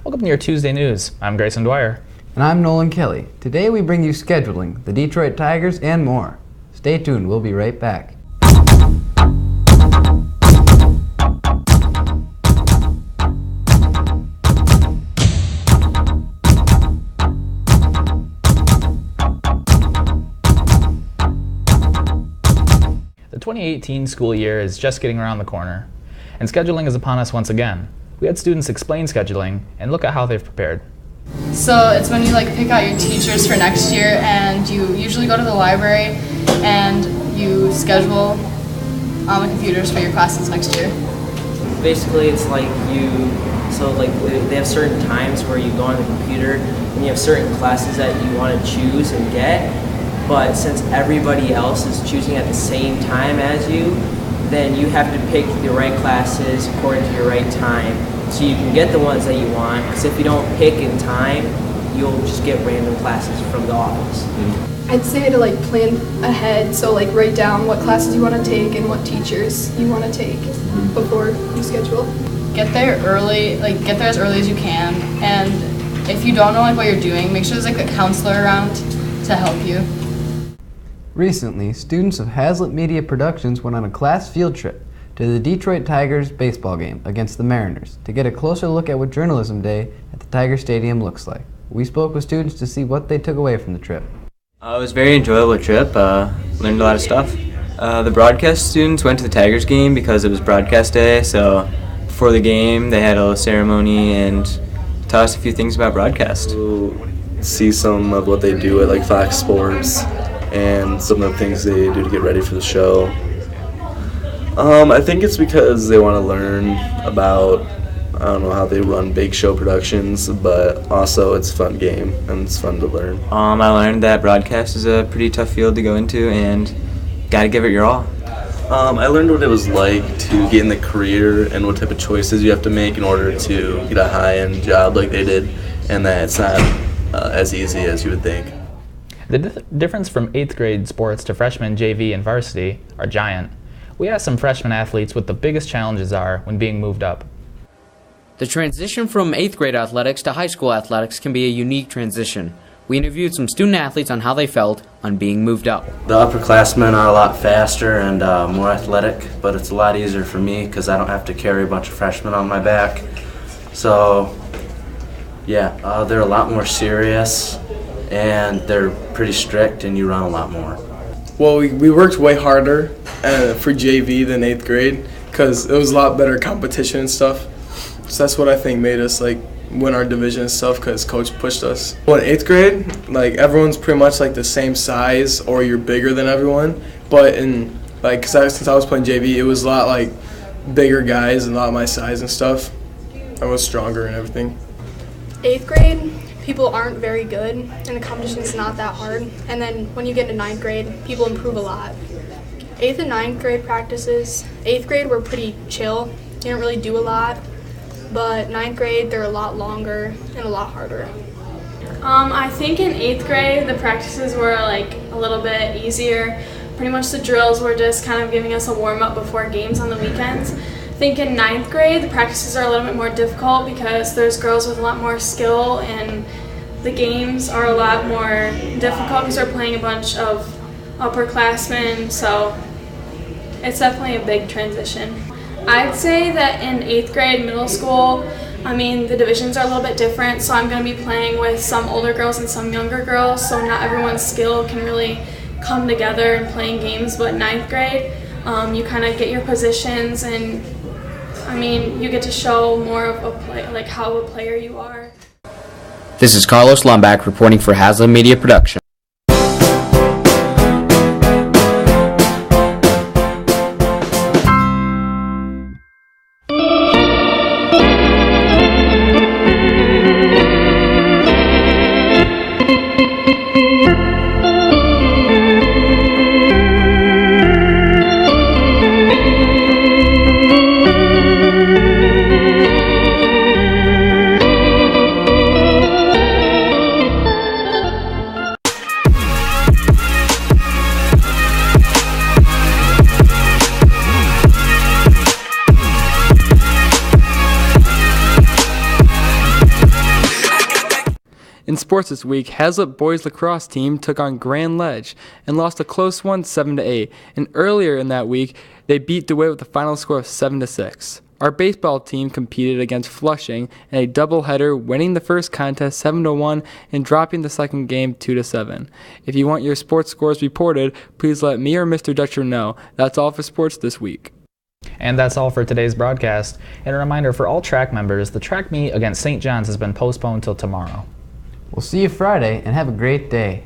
Welcome to your Tuesday News. I'm Grayson Dwyer. And I'm Nolan Kelly. Today we bring you scheduling, the Detroit Tigers, and more. Stay tuned, we'll be right back. The 2018 school year is just getting around the corner, and scheduling is upon us once again. We had students explain scheduling and look at how they've prepared. So it's when you pick out your teachers for next year, and you usually go to the library and you schedule on the computers for your classes next year. Basically, it's they have certain times where you go on the computer and you have certain classes that you want to choose and get, but since everybody else is choosing at the same time as you, then you have to pick the right classes according to your right time so you can get the ones that you want, because if you don't pick in time, you'll just get random classes from the office. I'd say to plan ahead, so write down what classes you want to take and what teachers you want to take before you schedule. Get there early, get there as early as you can, and if you don't know what you're doing, make sure there's a counselor around to help you. Recently, students of Haslett Media Productions went on a class field trip to the Detroit Tigers baseball game against the Mariners to get a closer look at what Journalism Day at the Tiger Stadium looks like. We spoke with students to see what they took away from the trip. It was a very enjoyable trip. Learned a lot of stuff. The broadcast students went to the Tigers game because it was broadcast day, so before the game they had a little ceremony and taught us a few things about broadcast. We'll see some of what they do at Fox Sports and some of the things they do to get ready for the show. I think it's because they want to learn about, how they run big show productions, but also it's a fun game and it's fun to learn. I learned that broadcast is a pretty tough field to go into and gotta give it your all. I learned what it was like to get in the career and what type of choices you have to make in order to get a high-end job like they did, and that it's not as easy as you would think. The difference from 8th grade sports to freshman, JV, and varsity are giant. We asked some freshman athletes what the biggest challenges are when being moved up. The transition from 8th grade athletics to high school athletics can be a unique transition. We interviewed some student athletes on how they felt on being moved up. The upperclassmen are a lot faster and more athletic, but it's a lot easier for me because I don't have to carry a bunch of freshmen on my back. So, yeah, they're a lot more serious and they're pretty strict and you run a lot more. Well, we worked way harder for JV than 8th grade because it was a lot better competition and stuff. So that's what I think made us win our division and stuff, because coach pushed us. Well, in 8th grade, everyone's pretty much the same size or you're bigger than everyone. But in since I was playing JV, it was a lot bigger guys and a lot my size and stuff. I was stronger and everything. 8th grade, people aren't very good and the competition's not that hard. And then when you get into 9th grade, people improve a lot. 8th and 9th grade practices, 8th grade were pretty chill. You didn't really do a lot. But 9th grade, they're a lot longer and a lot harder. I think in 8th grade, the practices were a little bit easier. Pretty much the drills were just kind of giving us a warm-up before games on the weekends. I think in 9th grade, the practices are a little bit more difficult because there's girls with a lot more skill and the games are a lot more difficult because we're playing a bunch of upperclassmen, so it's definitely a big transition. I'd say that in 8th grade, middle school, the divisions are a little bit different, so I'm going to be playing with some older girls and some younger girls, so not everyone's skill can really come together in playing games, but 9th grade, you kind of get your positions and, you get to show more of a play, how a player you are. This is Carlos Lumbach reporting for Haslett Media Production. In sports this week, Haslett boys lacrosse team took on Grand Ledge and lost a close one 7-8. And earlier in that week, they beat DeWitt with a final score of 7-6. Our baseball team competed against Flushing in a doubleheader, winning the first contest 7-1 and dropping the second game 2-7. If you want your sports scores reported, please let me or Mr. Dutcher know. That's all for sports this week. And that's all for today's broadcast. And a reminder for all track members, the track meet against St. John's has been postponed till tomorrow. We'll see you Friday and have a great day.